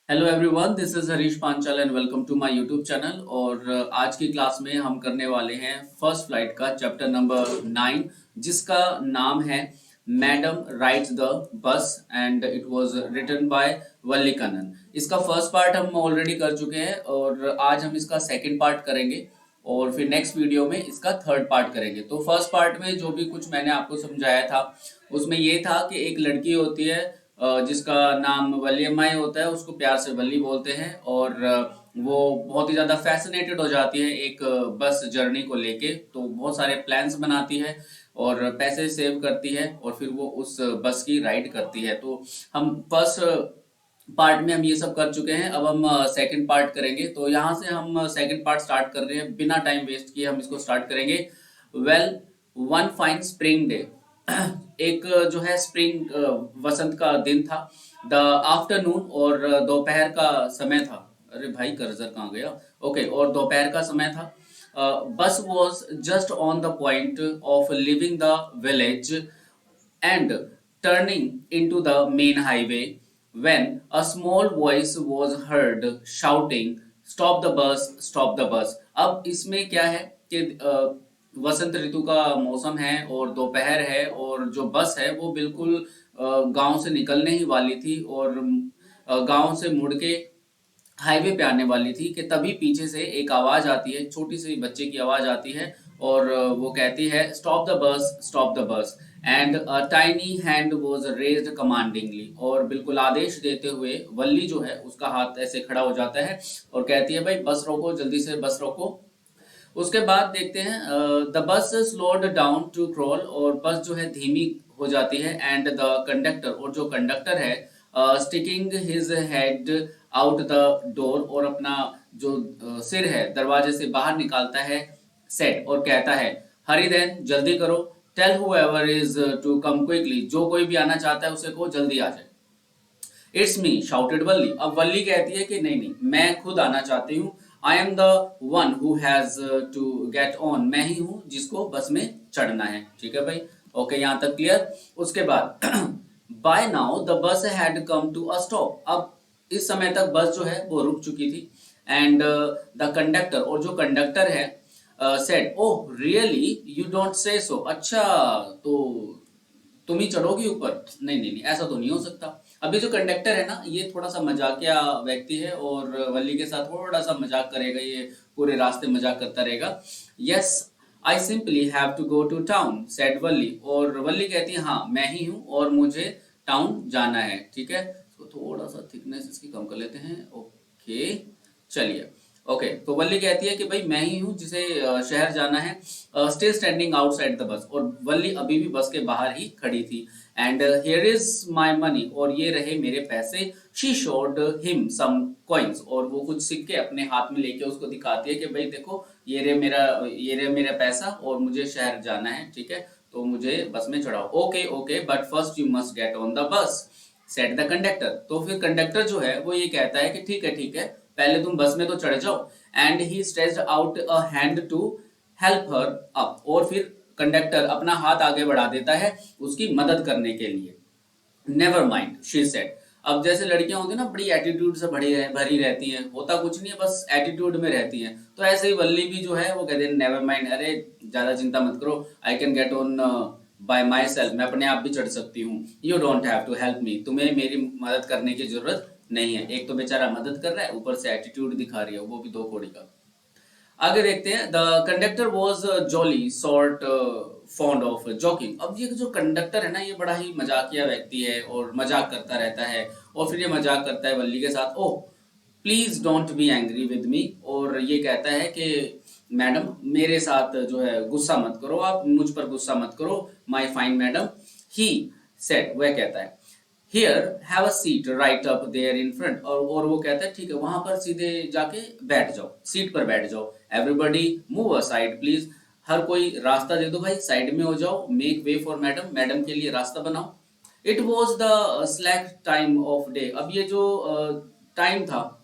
Hello everyone, this is Harish Panchal and welcome to my YouTube channel. और आज की class में हम करने वाले हैं फर्स्ट फ्लाइट का चैप्टर नंबर 9, जिसका नाम है madam rides the bus and it was written by Valli Kannan. इसका फर्स्ट पार्ट हम ऑलरेडी कर चुके हैं और आज हम इसका सेकंड पार्ट करेंगे और फिर नेक्स्ट वीडियो में इसका थर्ड पार्ट करेंगे। तो फर्स्ट पार्ट में जो भी कुछ मैंने आपको समझाया था उसमें ये था कि एक लड़की होती है जिसका नाम वल्लीमाई होता है, उसको प्यार से वल्ली बोलते हैं। और वो बहुत ही ज़्यादा फैसिनेटेड हो जाती है एक बस जर्नी को लेके, तो बहुत सारे प्लान्स बनाती है और पैसे सेव करती है और फिर वो उस बस की राइड करती है। तो हम फर्स्ट पार्ट में हम ये सब कर चुके हैं, अब हम सेकंड पार्ट करेंगे। तो यहाँ से हम सेकंड पार्ट स्टार्ट कर रहे हैं, बिना टाइम वेस्ट किए हम इसको स्टार्ट करेंगे। Well, one fine spring day, एक जो है स्प्रिंग वसंत का दिन था। द आफ्टरनून, और दोपहर का समय था। अरे भाई कर्जर कहाँ गया? ओके, और दोपहर का समय था। बस was just on the point of living the village and turning into the main highway when a small voice was heard shouting, "Stop the bus! Stop the bus!" अब इसमें क्या है कि वसंत ऋतु का मौसम है और दोपहर है और जो बस है वो बिल्कुल गांव से निकलने ही वाली थी और गांव से मुड़ के हाईवे पे आने वाली थी कि तभी पीछे से एक आवाज आती है, छोटी सी बच्चे की आवाज आती है और वो कहती है, "stop the bus, stop the bus." And a tiny hand was raised commandingly, और बिल्कुल आदेश देते हुए वल्ली जो है उसका हाथ ऐसे खड़ा हो जाता है और कहती है, भाई बस रोको, जल्दी से बस रोको। उसके बाद देखते हैं द बस स्लोड डाउन टू क्रॉल, और बस जो है धीमी हो जाती है। एंड द कंडक्टर, और जो कंडक्टर है, sticking his head out the door, और अपना जो सिर है दरवाजे से बाहर निकालता है, सेट, और कहता है, हरी देन, जल्दी करो, tell whoever is to come quickly, जो कोई भी आना चाहता है उसे को जल्दी आ जाए। इट्स मी, शाउटेड वल्ली। अब वल्ली कहती है कि नहीं नहीं, मैं खुद आना चाहती हूँ। I am the one who has to get on, मैं ही हूँ जिसको बस में चढ़ना है। ठीक है भाई, ओके, यहाँ तक क्लियर। उसके बाद by now the bus had come to a stop, अब इस समय तक बस जो है वो रुक चुकी थी। एंड द कंडक्टर, और जो कंडक्टर है, said, oh really, you don't say so, अच्छा तो तुम ही चढ़ोगी ऊपर? नहीं नहीं नहीं, ऐसा तो नहीं हो सकता। अभी जो कंडक्टर है ना, ये थोड़ा सा मजाकिया व्यक्ति है और वल्ली के साथ थोड़ा सा मजाक करेगा, ये पूरे रास्ते मजाक करता रहेगा। Yes, I simply have to go to town, said Valli, और वल्ली कहती है, हाँ मैं ही हूँ और मुझे टाउन जाना है। ठीक है, तो थोड़ा सा थिकनेस इसकी कम कर लेते हैं। ओके, चलिए। ओके, तो वल्ली कहती है कि भाई मैं ही हूँ जिसे शहर जाना है। Still standing outside the bus, और वल्ली अभी भी बस के बाहर ही खड़ी थी। And here is my money, और ये रहे मेरे पैसे। She showed him some coins, और वो कुछ सिक्के अपने हाथ में लेके उसको दिखाती है कि भाई देखो, ये रे मेरा पैसा और मुझे शहर जाना है। ठीक है, तो मुझे बस में चढ़ाओ। Okay okay, but first you must get on the bus, set the conductor. तो फिर कंडक्टर जो है वो ये कहता है कि ठीक है, पहले तुम बस में तो चढ़ जाओ। And he stretched out a hand to help her up, और फिर कंडक्टर अपना हाथ आगे बढ़ा देता है उसकी मदद करने के लिए। Never mind, she said. अब जैसे लड़कियां होती है ना, बड़ी एटीट्यूड से भरी रहती हैं, होता कुछ नहीं है, बस एटीट्यूड में रहती हैं, तो ऐसे ही वल्ली भी जो है वो कहते हैं, नेवर माइंड, अरे ज्यादा चिंता मत करो, I can get on by myself, मैं अपने आप भी चढ़ सकती हूँ। You don't have to help me, तुम्हें मेरी मदद करने की जरूरत नहीं है। एक तो बेचारा मदद कर रहा है, ऊपर से एटीट्यूड दिखा रही है, वो भी दो कौड़ी का। आगे देखते हैं, the conductor was jolly sort fond of joking. अब ये जो कंडक्टर है ना, ये बड़ा ही मजाकिया व्यक्ति है और मजाक करता रहता है, और फिर ये मजाक करता है वल्ली के साथ, oh please don't be angry with me, और ये कहता है कि मैडम मेरे साथ जो है गुस्सा मत करो, आप मुझ पर गुस्सा मत करो, my fine madam. He said, वह कहता है, here have a seat right up there in front, और वो कहता है ठीक है, वहां पर सीधे जाके बैठ जाओ, सीट पर बैठ जाओ। एवरीबडी मूव असाइड प्लीज, हर कोई रास्ता दे दो भाई, साइड में हो जाओ। Make way for madam, madam के लिए रास्ता बनाओ। It was the slack time of day, अब ये जो टाइम था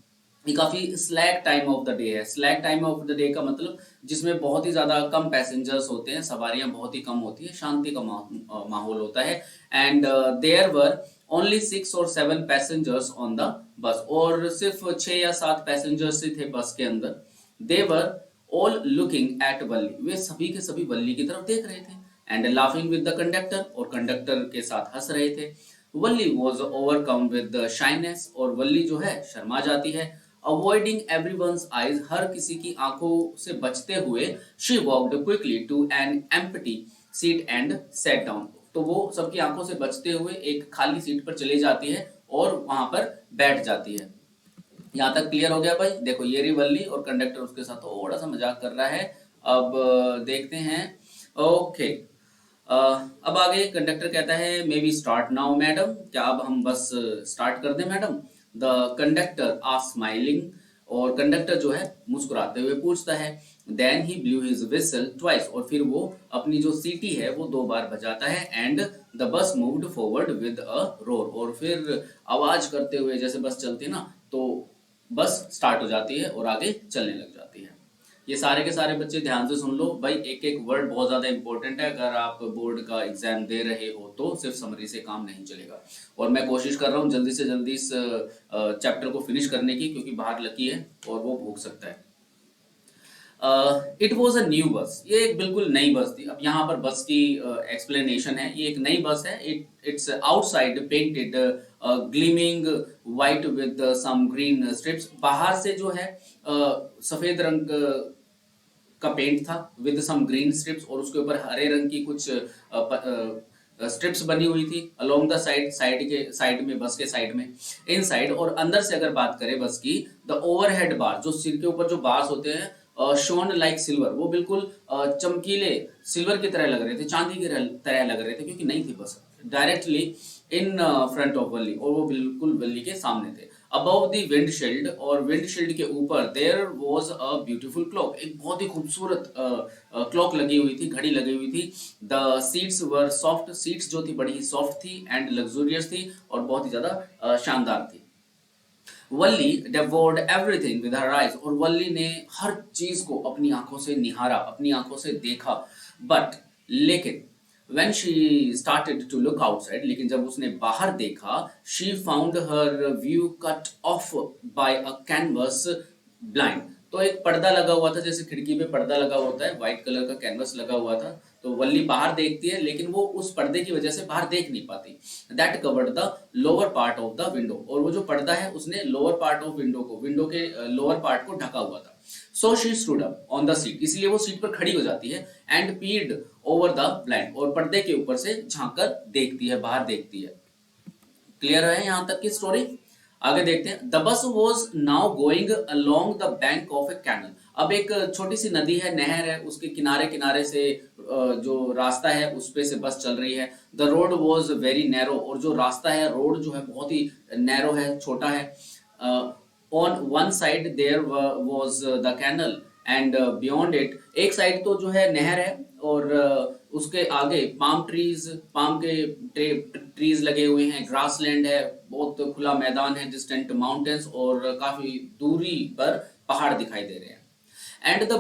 ये काफी slack time of the day है। Slack time of the day का मतलब जिसमें बहुत ही ज्यादा कम पैसेंजर्स होते हैं, सवारियां बहुत ही कम होती है, शांति का माहौल होता है। एंड देयर वर ओनली 6 और 7 पैसेंजर्स ऑन द बस, और सिर्फ 6 या 7 पैसेंजर्स ही थे बस के अंदर। दे वर ऑल लुकिंग एट वल्ली, वे सभी के सभी वल्ली की तरफ देख रहे थे। And laughing with the conductor, और कंडक्टर के साथ हंस रहे थे। वल्ली वॉज ओवरकम विद शाइनेस, और वल्ली जो है शर्मा जाती है। अवॉइडिंग एवरीवन्स आईज, हर किसी की आंखों से बचते हुए, she walked quickly to an empty seat and sat down, तो वो सबकी आंखों से बचते हुए एक खाली सीट पर चली जाती है और वहां पर बैठ जाती है। यहां तक क्लियर हो गया भाई? देखो ये रही वल्ली और कंडक्टर उसके साथ थोड़ा सा मजाक कर रहा है। अब देखते हैं। ओके, अब आगे कंडक्टर कहता है may we start now madam, क्या अब हम बस स्टार्ट कर दें madam? The conductor a smiling, और कंडक्टर जो है मुस्कुराते हुए पूछता है। Then he blew his whistle twice, और फिर वो अपनी जो सीटी है वो 2 बार बजाता है। And the bus moved forward with a roar, और फिर आवाज करते हुए जैसे बस चलती है ना, तो बस स्टार्ट हो जाती है और आगे चलने लग जाती है। ये सारे के सारे बच्चे ध्यान से सुन लो भाई, एक एक वर्ड बहुत ज्यादा इंपॉर्टेंट है। अगर आप बोर्ड का एग्जाम दे रहे हो तो सिर्फ समरी से काम नहीं चलेगा, और मैं कोशिश कर रहा हूँ जल्दी से जल्दी इस चैप्टर को फिनिश करने की, क्योंकि बाहर लकी है और वो भूख सकता है। It was a new bus, ये एक बिल्कुल नई बस थी। अब यहाँ पर बस की एक्सप्लेनेशन है। ये एक नई बस है। It's outside painted gleaming white with some green stripes, बाहर से जो है सफेद रंग का पेंट था विद सम ग्रीन स्ट्रिप्स, और उसके ऊपर हरे रंग की कुछ स्ट्रिप्स बनी हुई थी अलोंग द साइड में, बस के साइड में, इन साइड। और अंदर से अगर बात करें बस की, द ओवरहेड बार, जो सिर के ऊपर जो बार्स होते हैं, शोन लाइक सिल्वर, वो बिल्कुल चमकीले सिल्वर की तरह लग रहे थे, चांदी की तरह लग रहे थे, क्योंकि नहीं थी बस directly in front of Valli, और वो बिल्कुल वल्ली के सामने थे। अबव द विंडशील्ड, और विंडशील्ड के ऊपर there was a beautiful clock, एक बहुत ही खूबसूरत क्लॉक लगी हुई थी, घड़ी लगी हुई थी। The seats were soft, seats जो थी बड़ी ही सॉफ्ट थी एंड लग्जूरियस थी, और बहुत ही ज्यादा शानदार थी। वल्ली devoured everything with her eyes, और वल्ली ने हर चीज को अपनी आंखों से निहारा, अपनी आंखों से देखा। बट लेकिन when she started to look outside, लेकिन जब उसने बाहर देखा, she found her view cut off by a canvas blind, तो एक पर्दा लगा हुआ था, जैसे खिड़की पे पर्दा लगा होता है, व्हाइट कलर का कैनवस लगा हुआ था। तो वल्ली बाहर देखती है, लेकिन वो उस पर्दे की वजह से बाहर देख नहीं पाती। That covered the lower part of the window, और वो जो पर्दा है उसने लोअर पार्ट ऑफ विंडो के लोअर पार्ट को ढका हुआ था। So she stood up on the seat, इसलिए वो सीट पर खड़ी हो जाती है। एंड पीड ओवर द ब्लाइंड, और पर्दे के ऊपर से झांक कर देखती है, बाहर देखती है। क्लियर है यहां तक की स्टोरी? आगे देखते हैं। The bus was now going along the bank of a canal, अब एक छोटी सी नदी है, नहर है, उसके किनारे किनारे से जो रास्ता है उस पे से बस चल रही है। The road was very narrow, और जो रास्ता है, रोड जो है बहुत ही नैरो है, छोटा है। On one side there was the canal and beyond it, एक साइड तो जो है नहर है, और उसके आगे पाम के ट्रीज लगे हुए हैं, ग्रासलैंड है, बहुत खुला मैदान है, डिस्टेंट माउंटेन्स, और काफी दूरी पर पहाड़ दिखाई दे रहे हैं। एंड द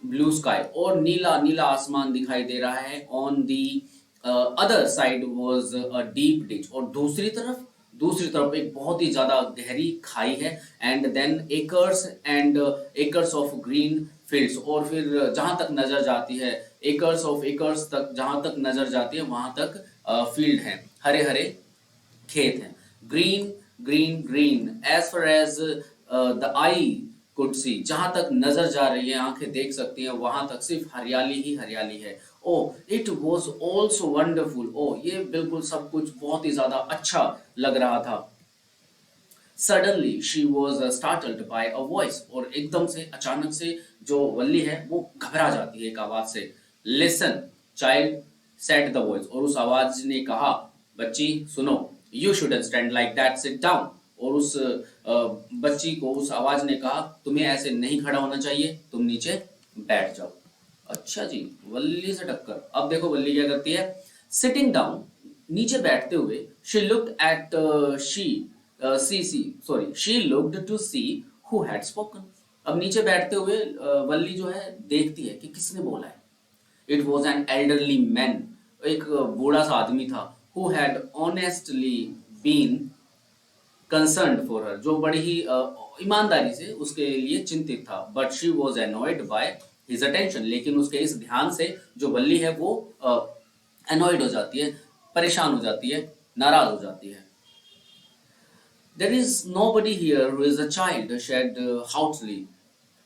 ब्लू स्काई, और नीला नीला आसमान दिखाई दे रहा है। On the other side was a deep ditch, और दूसरी तरफ एक बहुत ही ज्यादा गहरी खाई है। And then acres of green fields, और फिर जहां तक नजर जाती है, एकर्स तक जहां तक नजर जाती है वहां तक फील्ड है, हरे हरे खेत हैं। Green green green as far as the eye could see, जहां तक नजर जा रही है, आंखें देख सकती हैं, वहां तक सिर्फ हरियाली ही हरियाली है। ओ इट वॉज ऑल्सो वंडरफुल, ओ ये बिल्कुल सब कुछ बहुत ही ज्यादा अच्छा लग रहा था। Suddenly she was startled by a voice, और एकदम से अचानक से जो वल्ली है वो घबरा जाती है एक आवाज से। Listen child said the voice, और उस आवाज ने कहा, बच्ची सुनो, you shouldn't stand like that, sit down, और उस बच्ची को उस आवाज ने कहा, तुम्हें ऐसे नहीं खड़ा होना चाहिए, तुम नीचे बैठ जाओ। अच्छा जी, वल्ली से टक्कर। अब देखो वल्ली क्या करती है। सिटिंग डाउन, नीचे बैठते हुए, she looked at she looked to see who had spoken, अब नीचे बैठते हुए वल्ली जो है देखती है कि किसने बोला है। It was an elderly man, एक बूढ़ा सा आदमी था। who had honestly been concerned for her, जो बड़ी ही ईमानदारी से उसके लिए चिंतित था, but she was annoyed by his attention, लेकिन उसके इस ध्यान से जो वल्ली है वो annoyed हो जाती है, परेशान हो जाती है, नाराज हो जाती है. There is nobody here who is a child, said haughtily.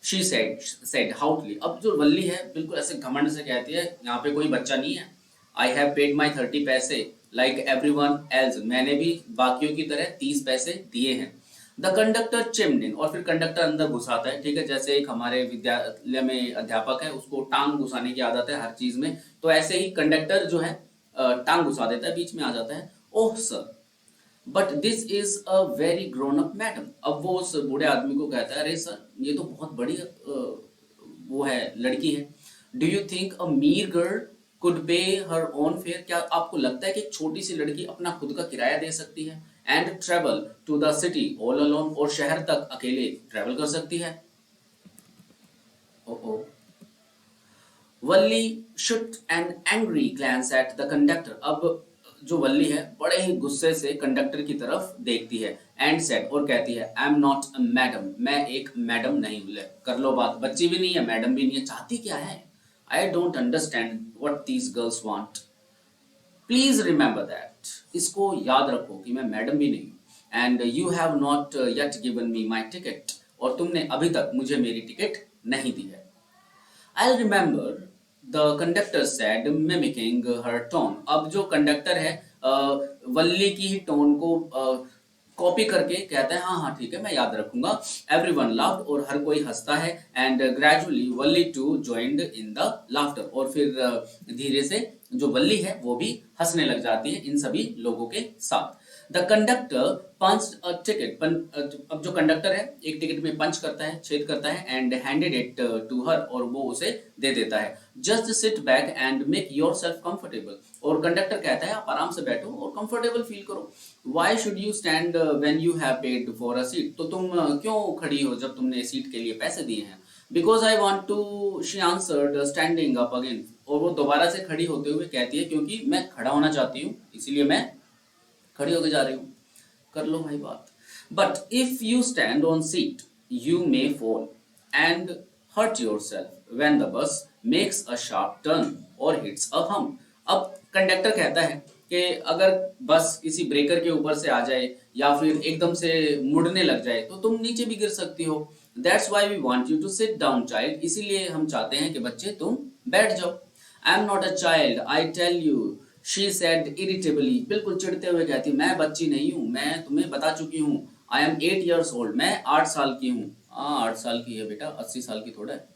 She said haughtily. अब जो वल्ली है बिल्कुल ऐसे घमंड से कहती है, यहाँ पे कोई बच्चा नहीं है. I have paid my 30 पैसे like everyone else. मैंने भी बाकियों की तरह 30 पैसे दिए हैं. The conductor chimed in. और फिर कंडक्टर अंदर घुसाता है, ठीक है, जैसे एक हमारे विद्यालय में अध्यापक है, उसको टांग घुसाने की आदत है हर चीज में, तो ऐसे ही कंडक्टर जो है टांग घुसा देता है, बीच में आ जाता है. Oh sir, but this is a very grown up madam. अब वो उस बूढ़े आदमी को कहता है, अरे सर ये तो बहुत बड़ी वो है, लड़की है. Do you think a Mir girl could पे हर ओन फेयर. क्या आपको लगता है कि एक छोटी सी लड़की अपना खुद का किराया दे सकती है? And travel to the city all alone. और शहर तक अकेले ट्रेवल कर सकती है? Oh Valli shoot an angry glance at the conductor. अब जो वल्ली है बड़े ही गुस्से से कंडक्टर की तरफ देखती है, एंड सेड, और कहती है, आई एम नॉट अ मैडम. मैं एक मैडम नहीं हूं. कर लो बात, बच्ची भी नहीं है, मैडम भी नहीं है, चाहती क्या है? I don't understand what these girls want. Please remember that. इसको याद रखो कि मैं मैडम भी नहीं हूं. And you have not yet given me my ticket. और तुमने अभी तक मुझे मेरी टिकट नहीं दी है. I'll remember, the conductor said, mimicking her tone. अब जो कंडक्टर है वल्ली की ही टोन को कॉपी करके कहता है, हाँ हाँ ठीक है मैं याद रखूंगा. Everyone laughed. और हर कोई हंसता है. And gradually Valli too joined in the laughter. और फिर धीरे से जो वल्ली है वो भी हंसने लग जाती है इन सभी लोगों के साथ. The conductor punched a ticket. अब जो कंडक्टर है एक टिकट में पंच करता है, छेद करता है, and handed it to her. और वो उसे दे देता है. Just sit back and make yourself comfortable. और कंडक्टर कहता है आप आराम से बैठो और कंफर्टेबल फील करो. Why should you stand when you have paid for a seat. तो तुम क्यों खड़ी हो जब तुमने सीट के लिए पैसे दिए हैं? Because I want to, she answered standing up again. और वो दोबारा से खड़ी होते हुए कहती है, क्योंकि मैं खड़ा होना चाहती हूँ, इसीलिए मैं खड़ी होके जा रही हूँ. कर लो भाई बात. But if you stand on seat you may fall and hurt yourself when the bus makes a sharp turn or hits a hump. अब कंडक्टर कहता है कि अगर बस किसी ब्रेकर के ऊपर से आ जाए या फिर एकदम से मुड़ने लग जाए तो तुम नीचे भी गिर सकती हो. That's why we want you to sit down child. इसीलिए हम चाहते हैं कि बच्चे तुम बैठ जाओ. I am not a child I tell you, she said irritably. बिल्कुल चिढ़ते हुए कहती, मैं बच्ची नहीं हूँ, मैं तुम्हें बता चुकी हूँ. I M 8 years old. मैं 8 साल की हूँ. हाँ 8 साल की है बेटा, 80 साल की थोड़ा है.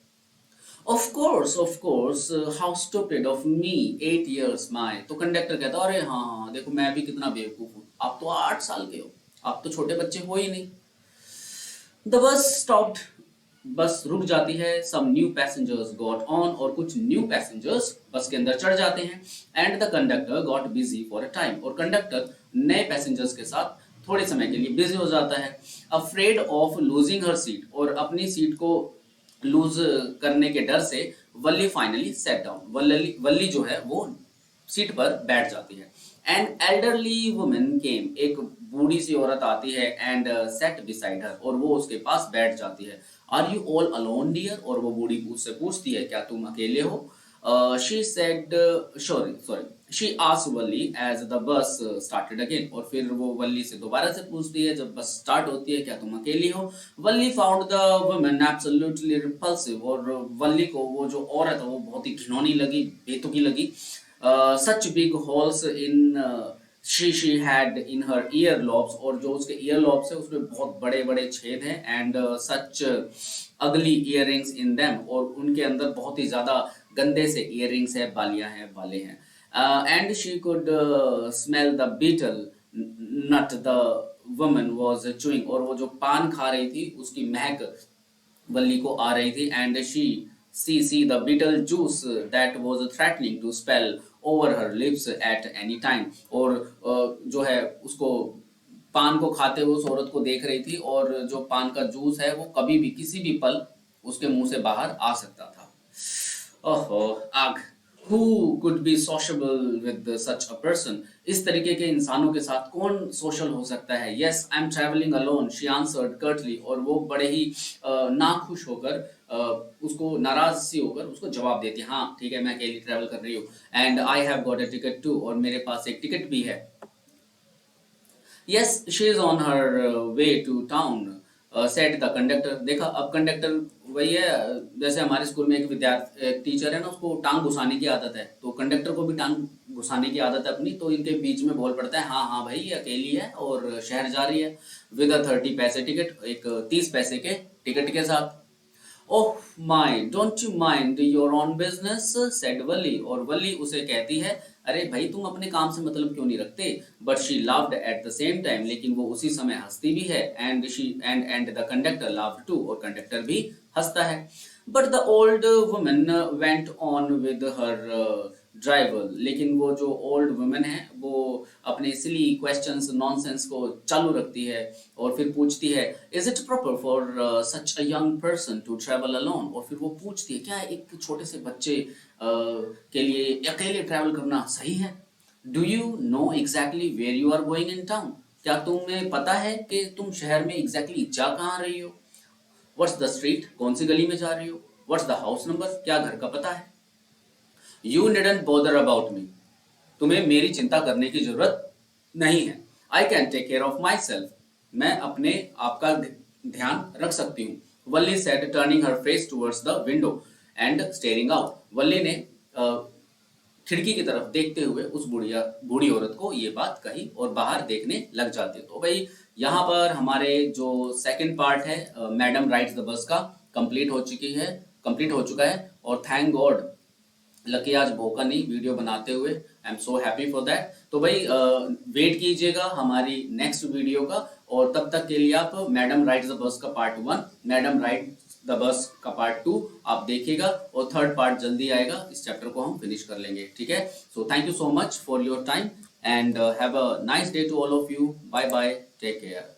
Of course how stupid of me, 8 years my. तो कंडक्टर कहता, अरे हाँ देखो मैं भी कितना बेवकूफ हूँ, आप तो 8 साल के हो, आप तो छोटे बच्चे हो ही नहीं. The bus stopped. बस रुक जाती है. Some new passengers got on. और कुछ न्यू पैसेंजर्स बस के अंदर चढ़ जाते हैं. And the conductor got busy for a time. और कंडक्टर नए पैसेंजर्स के साथ थोड़े समय के लिए बिजी हो जाता है. Afraid of losing her seat. और अपनी सीट को लूज करने के डर से Valli finally sat down. Valli जो है वो सीट पर बैठ जाती है. An elderly woman came. एक बूढ़ी सी औरत आती है. And sat beside her. और वो उसके पास बैठ जाती है. Are you all alone dear. और वो बूढ़ी उससे पूछती है, क्या तुम अकेले हो? She said sorry she asked Valli as the bus started again. और फिर वो वल्ली से दोबारा से पूछती है जब बस स्टार्ट होती है, क्या तुम अकेली हो? Valli found the woman absolutely repulsive. और वल्ली को वो जो औरत है वो बहुत ही घिनौनी लगी, बेतुकी लगी. Such big holes in she had in her ear lobes. और जो उसके ear lobes है उसमें बहुत बड़े बड़े छेद हैं. and such ugly earrings in them. और उनके अंदर बहुत ही ज्यादा गंदे से earrings है, बालियां हैं, बाले हैं. and she could smell the betel nut the woman was chewing. और वो जो पान खा रही थी उसकी महक वल्ली को आ रही थी. And she the betel juice that was threatening to spill over her lips at any time. और जो है उसको पान को खाते हुए उस औरत को देख रही थी. और जो पान का जूस है वो कभी भी किसी भी पल उसके मुंह से बाहर आ सकता था. ओहो आग. Who could be sociable with such a person? इस तरीके के इंसानों के साथ कौन सोशल हो सकता है? Yes, I am travelling alone, she answered Curtly. और वो बड़े ही नाखुश होकर, उसको नाराज सी होकर उसको जवाब देती है, हाँ ठीक है, मैं अकेली ट्रैवल कर रही हूँ। And I have got a ticket too, और मेरे पास एक टिकट भी है। Yes, she is on her way to town, said the conductor. देखा, अब कंडक्टर वही है, जैसे हमारे स्कूल में एक विद्यार्थी, एक टीचर है ना, उसको टांग घुसाने की आदत है, तो कंडक्टर को भी टांग घुसाने की आदत है अपनी, तो इनके बीच में बोल पड़ता है, हाँ हाँ भाई ये अकेली है और शहर जा रही है विद अ 30 पैसे टिकट, एक 30 पैसे के टिकट के साथ। Oh my, don't you mind your own business, said Valli. और वली उसे कहती है, अरे भाई तुम अपने काम से मतलब क्यों नहीं रखते? But she laughed at the same time, लेकिन वो उसी समय हंसती भी है। And the conductor laughed too, और कंडक्टर भी हंसता है। But the old woman went on with her driver, लेकिन वो जो ओल्ड वुमन है वो अपने सिली क्वेश्चंस, नॉनसेंस को चालू रखती है और फिर पूछती है, is it proper for such a young person to travel alone? और फिर वो पूछती है, क्या एक छोटे से बच्चे के लिए अकेले ट्रैवल करना सही है? Do you know exactly where you are going in town? क्या तुम्हें पता है कि तुम शहर में एग्जैक्टली जा कहाँ रही हो? व्हाट्स द स्ट्रीट, कौन सी गली में जा रही हो? व्हाट्स द हाउस नंबर, क्या घर का पता है? You needn't bother about me, तुम्हें मेरी चिंता करने की जरूरत नहीं है। I can take care of myself, मैं अपने आप का ध्यान रख सकती हूँ। Valli said, turning her face towards the window and staring out. Valli ने खिड़की की तरफ देखते हुए उस बूढ़ी औरत को ये बात कही और बाहर देखने लग जाते। तो भाई यहाँ पर हमारे जो सेकंड पार्ट है, मैडम राइड्स द बस का, कंप्लीट हो चुका है। और थैंक गॉड लकी आज भोका नहीं वीडियो बनाते हुए, I am so happy for that. तो भाई वेट कीजिएगा हमारी नेक्स्ट वीडियो का, और तब तक के लिए आप मैडम राइड्स द बस का part 1, madam ride the bus का पार्ट 2 आप देखिएगा, और थर्ड पार्ट जल्दी आएगा, इस चैप्टर को हम फिनिश कर लेंगे, ठीक है? So thank you so much for your time and have a nice day to all of you. Bye bye, take care.